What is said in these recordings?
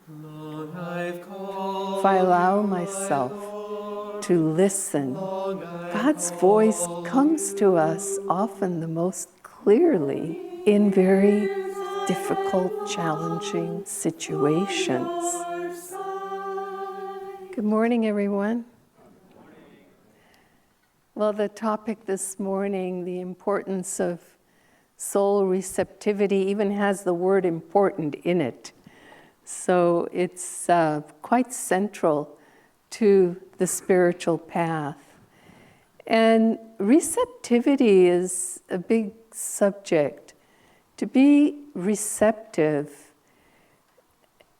If I allow myself to listen, God's voice comes to us often the most clearly in very difficult, challenging situations. Good morning, everyone. Well, the topic this morning, the importance of soul receptivity, even has the word important in it. So it's quite central to the spiritual path. And receptivity is a big subject. To be receptive,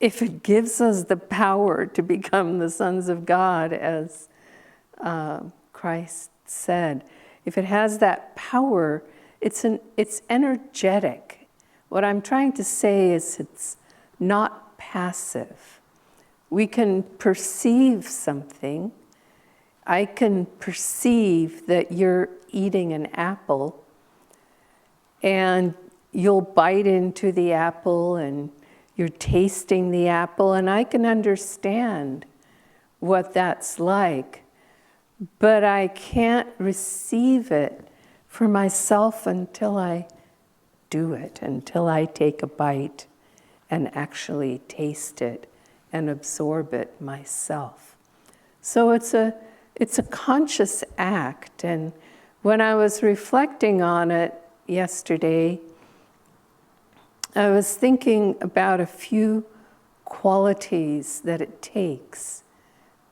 if it gives us the power to become the sons of God, as Christ said, if it has that power, it's energetic. What I'm trying to say is it's not passive. We can perceive something. I can perceive that you're eating an apple, and you'll bite into the apple and you're tasting the apple, and I can understand what that's like, but I can't receive it for myself until I do it, until I take a bite and actually taste it and absorb it myself. So it's a conscious act, and when I was reflecting on it yesterday, I was thinking about a few qualities that it takes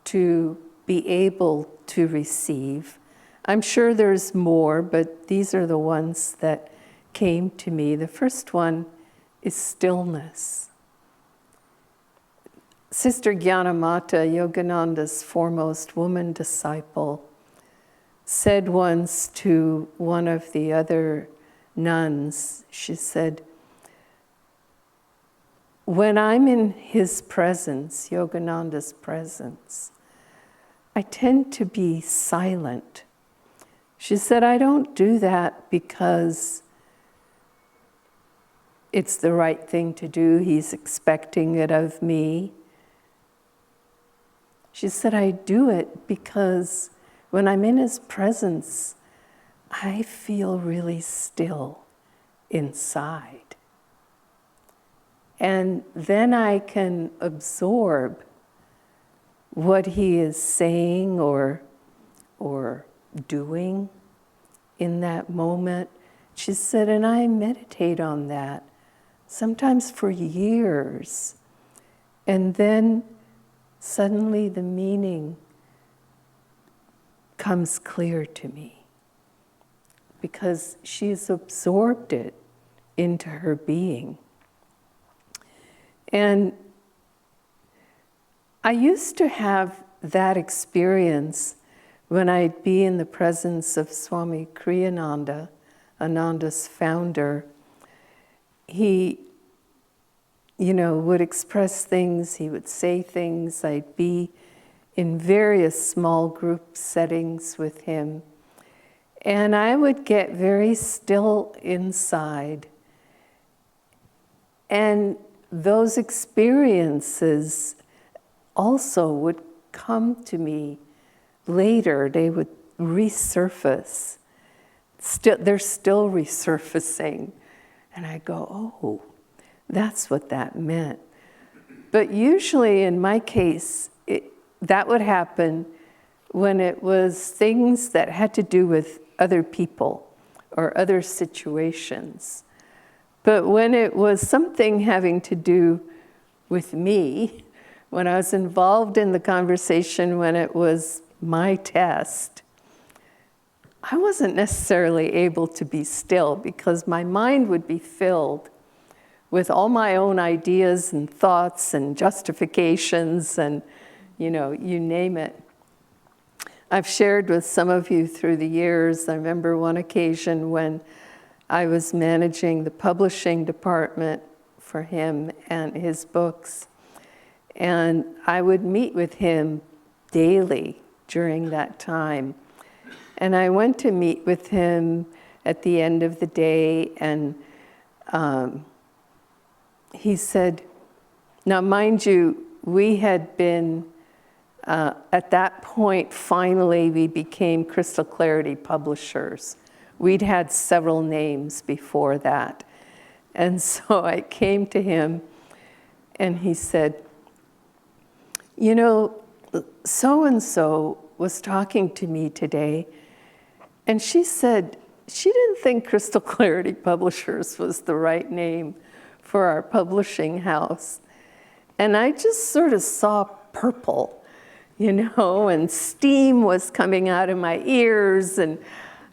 to be able to receive. I'm sure there's more, but these are the ones that came to me. The first one is stillness. Sister Gyanamata, Yogananda's foremost woman disciple, said once to one of the other nuns, she said, when I'm in his presence, Yogananda's presence, I tend to be silent. She said, I don't do that because it's the right thing to do. He's expecting it of me. She said, I do it because when I'm in his presence, I feel really still inside. And then I can absorb what he is saying or doing in that moment. She said, and I meditate on that, sometimes for years. And then suddenly the meaning comes clear to me because she's absorbed it into her being. And I used to have that experience when I'd be in the presence of Swami Kriyananda, Ananda's founder. He, would express things, he would say things. I'd be in various small group settings with him. And I would get very still inside. And those experiences also would come to me later. They would resurface. They're still resurfacing. And I go, oh, that's what that meant. But usually in my case, that would happen when it was things that had to do with other people or other situations. But when it was something having to do with me, when I was involved in the conversation, when it was my test, I wasn't necessarily able to be still because my mind would be filled with all my own ideas and thoughts and justifications and, you name it. I've shared with some of you through the years. I remember one occasion when I was managing the publishing department for him and his books. And I would meet with him daily during that time. And I went to meet with him at the end of the day, and he said, Now, mind you, we had been, at that point, finally, we became Crystal Clarity Publishers. We'd had several names before that. And so I came to him and he said, you know, so-and-so was talking to me today, and she said she didn't think Crystal Clarity Publishers was the right name for our publishing house. And I just sort of saw purple, you know, and steam was coming out of my ears, and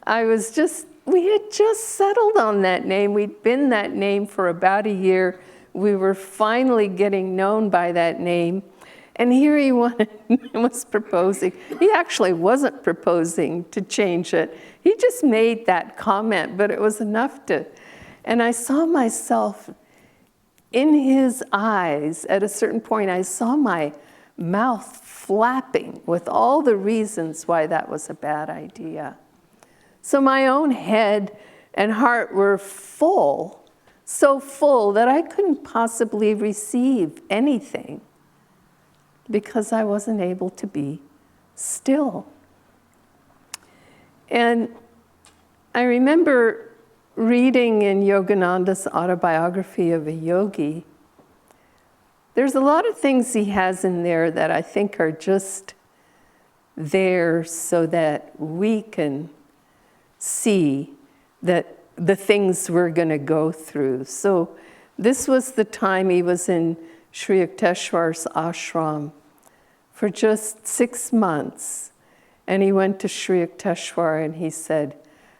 we had just settled on that name. We'd been that name for about a year. We were finally getting known by that name. And here he was proposing. He actually wasn't proposing to change it. He just made that comment, but it was enough to, and I saw myself in his eyes. At a certain point, I saw my mouth flapping with all the reasons why that was a bad idea. So my own head and heart were full, so full that I couldn't possibly receive anything, because I wasn't able to be still. And I remember reading in Yogananda's autobiography of a yogi, there's a lot of things he has in there that I think are just there so that we can see that the things we're going to go through. So this was the time he was in Sri Yukteswar's ashram for just 6 months. And he went to Sri Yukteswar and he said,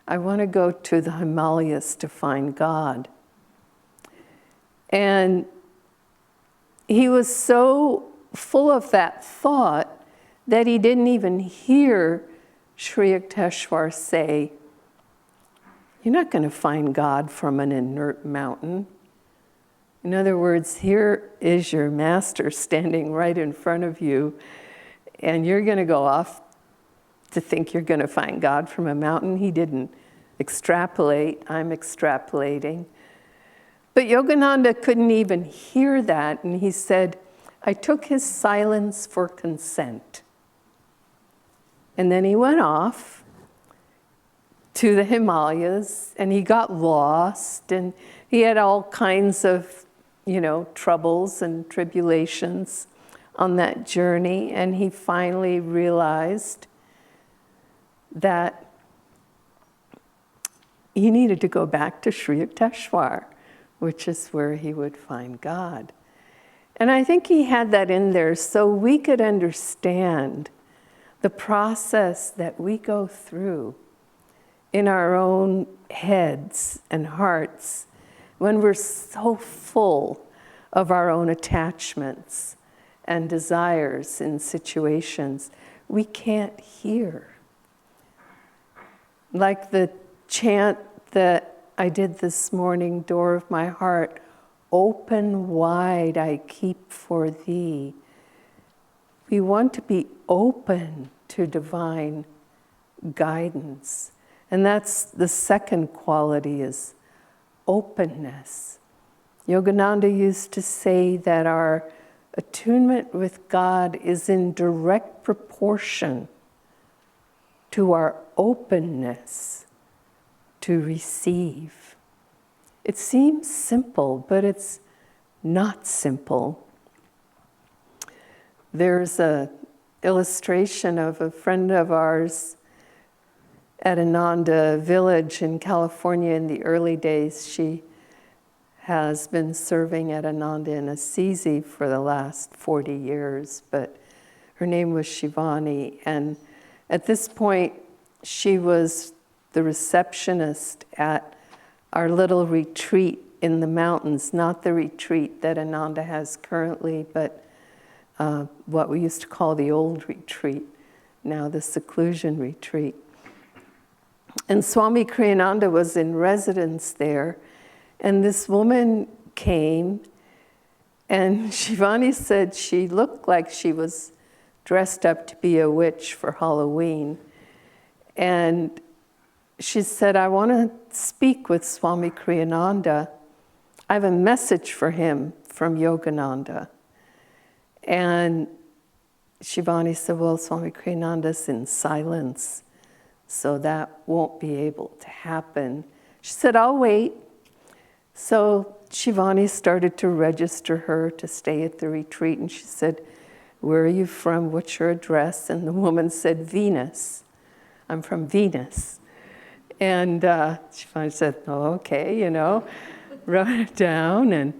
I want to go to the Himalayas to find God. And he was so full of that thought that he didn't even hear Sri Yukteswar say, you're not going to find God from an inert mountain. In other words, here is your master standing right in front of you, and you're going to go off to think you're going to find God from a mountain. He didn't extrapolate. I'm extrapolating. But Yogananda couldn't even hear that, and he said, I took his silence for consent. And then he went off to the Himalayas, and he got lost, and he had all kinds of, troubles and tribulations on that journey, and he finally realized that he needed to go back to Sri Yukteswar, which is where he would find God. And I think he had that in there so we could understand the process that we go through in our own heads and hearts when we're so full of our own attachments and desires in situations we can't hear. Like the chant that I did this morning, Door of my heart, open wide I keep for thee. We want to be open to divine guidance. And that's the second quality, is openness. Yogananda used to say that our attunement with God is in direct proportion to our openness to receive. It seems simple, but it's not simple. There's an illustration of a friend of ours at Ananda Village in California in the early days. She has been serving at Ananda in Assisi for the last 40 years, but her name was Shivani. And at this point, she was the receptionist at our little retreat in the mountains, not the retreat that Ananda has currently, but what we used to call the old retreat, now the seclusion retreat. And Swami Kriyananda was in residence there, and this woman came, and Shivani said she looked like she was dressed up to be a witch for Halloween. And she said, I want to speak with Swami Kriyananda. I have a message for him from Yogananda. And Shivani said, well, Swami Kriyananda's in silence, so that won't be able to happen. She said, I'll wait. So Shivani started to register her to stay at the retreat, and she said, where are you from? What's your address? And the woman said, Venus. I'm from Venus. And Shivani said, oh, okay, wrote it down.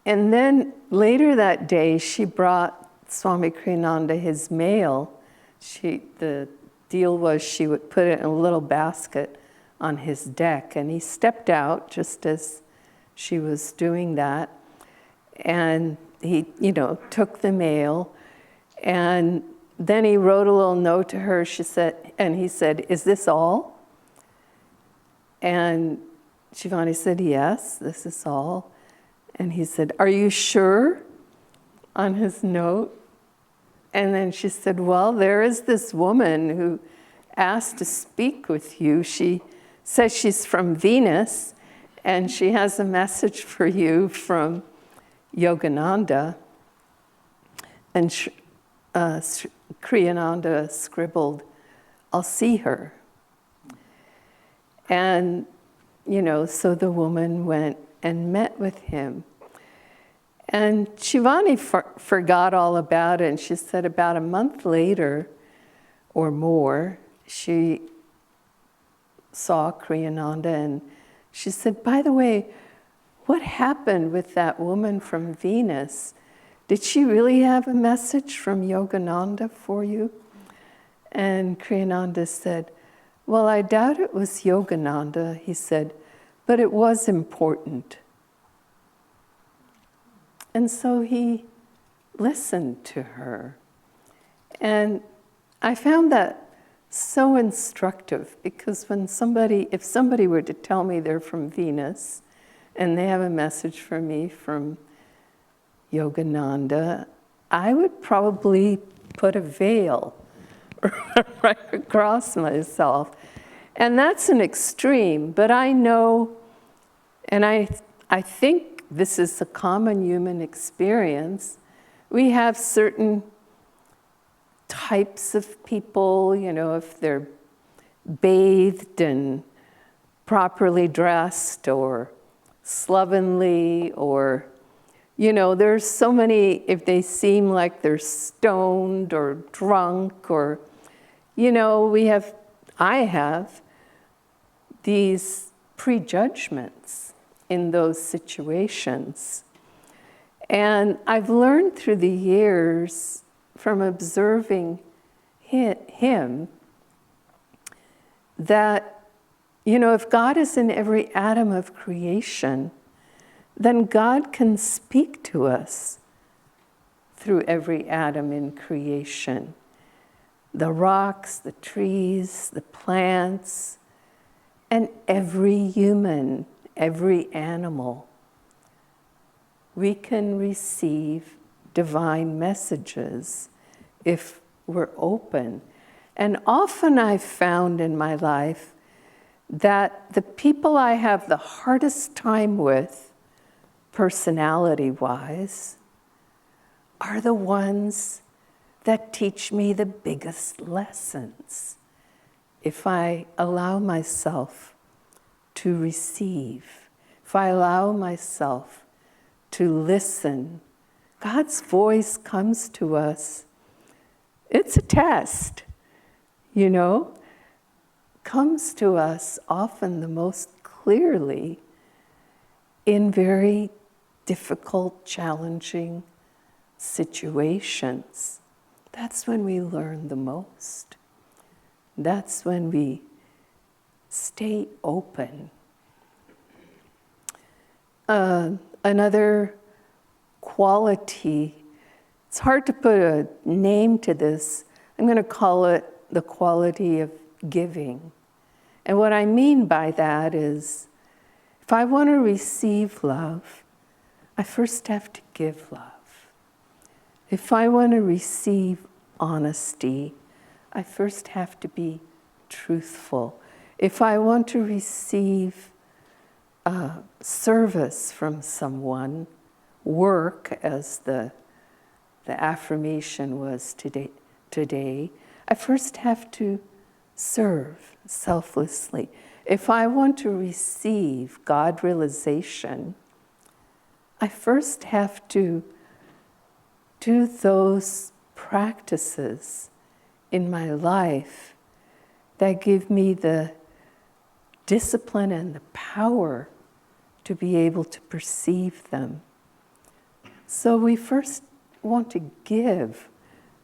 And then later that day, she brought Swami Kriyananda his mail. The deal was she would put it in a little basket on his deck, and he stepped out just as she was doing that, and he, took the mail, and then he wrote a little note to her. He said, is this all? And Shivani said, yes, this is all. And he said, are you sure? On his note. And then she said, well, there is this woman who asked to speak with you. She says she's from Venus, and she has a message for you from Yogananda. And Kriyananda scribbled, I'll see her. And, so the woman went and met with him. And Shivani forgot all about it, and she said about a month later or more, she saw Kriyananda, and she said, by the way, what happened with that woman from Venus? Did she really have a message from Yogananda for you? And Kriyananda said, well, I doubt it was Yogananda, he said, but it was important. And so he listened to her. And I found that so instructive, because if somebody were to tell me they're from Venus and they have a message for me from Yogananda, I would probably put a veil right across myself. And that's an extreme, but I know, and I think this is a common human experience. We have certain types of people, if they're bathed and properly dressed or slovenly, or, there's so many, if they seem like they're stoned or drunk, or, I have these prejudgments in those situations. And I've learned through the years from observing him that, if God is in every atom of creation, then God can speak to us through every atom in creation. The rocks, the trees, the plants, and every human, every animal. We can receive divine messages if we're open. And often I've found in my life that the people I have the hardest time with, personality-wise, are the ones that teach me the biggest lessons. If I allow myself to receive, if I allow myself to listen, God's voice comes to us. It's a test, comes to us often the most clearly in very difficult, challenging situations. That's when we learn the most. That's when we stay open. Another quality, it's hard to put a name to this. I'm going to call it the quality of giving. And what I mean by that is, if I want to receive love, I first have to give love. If I want to receive honesty, I first have to be truthful. If I want to receive service from someone work, as the affirmation was today, I first have to serve selflessly. If I want to receive God realization, I first have to do those practices in my life that give me the discipline and the power to be able to perceive them. So we first want to give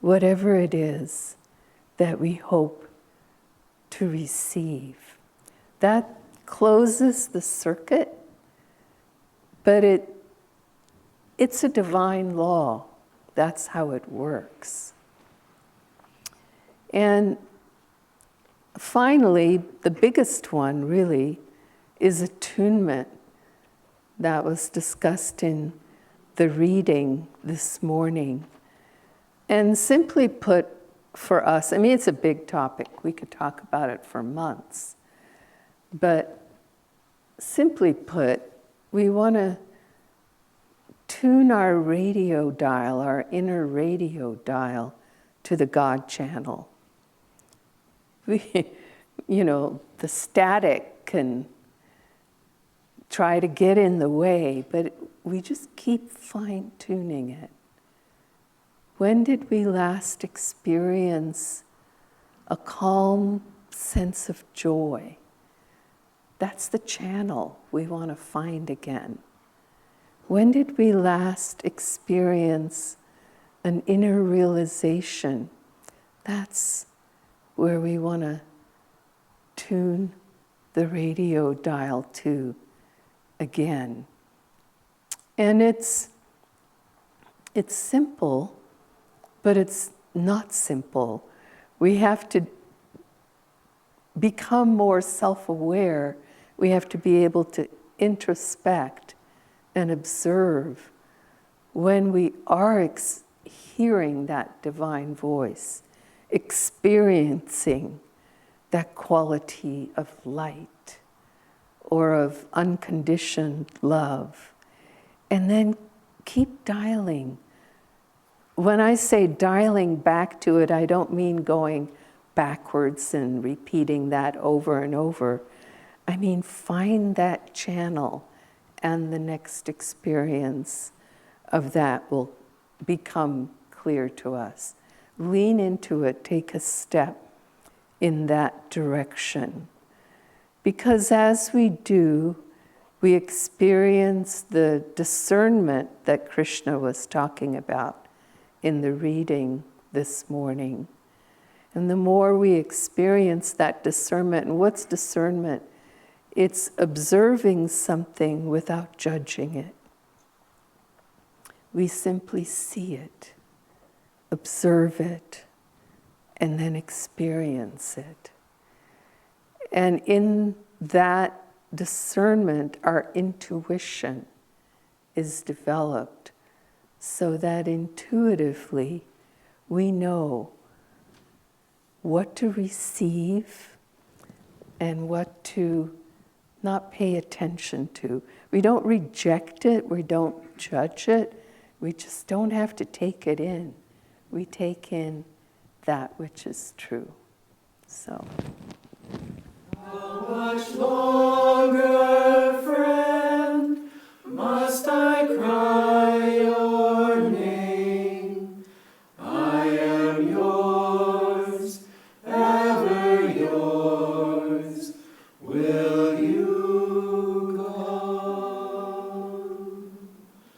whatever it is that we hope to receive. That closes the circuit, but it's a divine law. That's how it works. And finally, the biggest one really is attunement. That was discussed in the reading this morning. And simply put, for us, I mean, it's a big topic. We could talk about it for months. But simply put, we want to tune our radio dial, our inner radio dial, to the God channel. The static can try to get in the way, but we just keep fine-tuning it. When did we last experience a calm sense of joy? That's the channel we want to find again. When did we last experience an inner realization? That's where we want to tune the radio dial to again. And it's simple, but it's not simple. We have to become more self-aware. We have to be able to introspect and observe when we are hearing that divine voice, experiencing that quality of light or of unconditioned love, and then keep dialing. When I say dialing back to it, I don't mean going backwards and repeating that over and over. I mean, find that channel, and the next experience of that will become clear to us. Lean into it, take a step in that direction. Because as we do, we experience the discernment that Krishna was talking about in the reading this morning. And the more we experience that discernment, and what's discernment? It's observing something without judging it. We simply see it, observe it, and then experience it. And in that discernment, our intuition is developed so that intuitively we know what to receive and what to not pay attention to. We don't reject it, we don't judge it, we just don't have to take it in. We take in that which is true. So. How much longer